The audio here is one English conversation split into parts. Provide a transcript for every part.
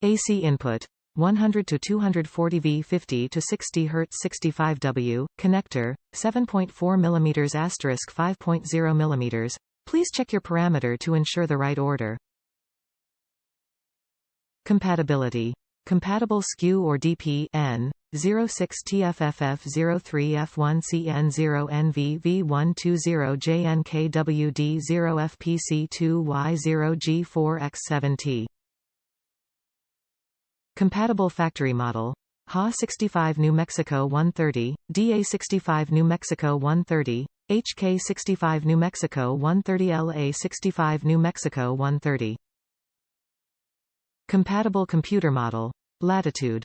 AC input 100 to 240V 50 to 60 Hz 65W, connector, 7.4 mm * 5.0 mm. Please check your parameter to ensure the right order. Compatibility. Compatible SKU or DP N 06TFFF03F1CN0NVV120JNKWD0FPC2Y0G4X7T. Compatible factory model. HA 65 New Mexico 130, DA 65 New Mexico 130, HK 65 New Mexico 130, LA 65 New Mexico 130. Compatible computer model. Latitude.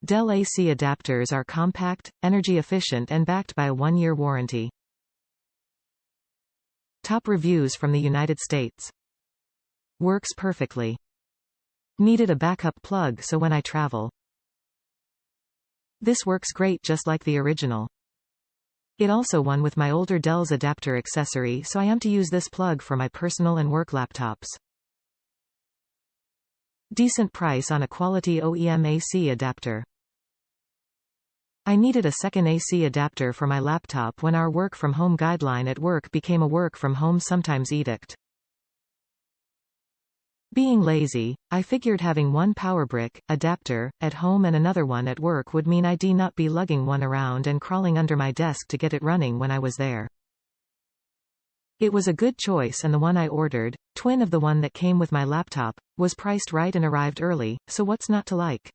DELL AC adapters are compact, energy efficient and backed by a 1-year warranty. Top reviews from the United States. Works perfectly. Needed a backup plug so when I travel. This works great just like the original. It also won with my older DELL's adapter accessory, so I am to use this plug for my personal and work laptops. Decent price on a quality OEM AC adapter. I needed a second AC adapter for my laptop when our work-from-home guideline at work became a work-from-home sometimes edict. Being lazy, I figured having one power brick adapter at home and another one at work would mean I'd not be lugging one around and crawling under my desk to get it running when I was there. It was a good choice, and the one I ordered, twin of the one that came with my laptop, was priced right and arrived early, so what's not to like?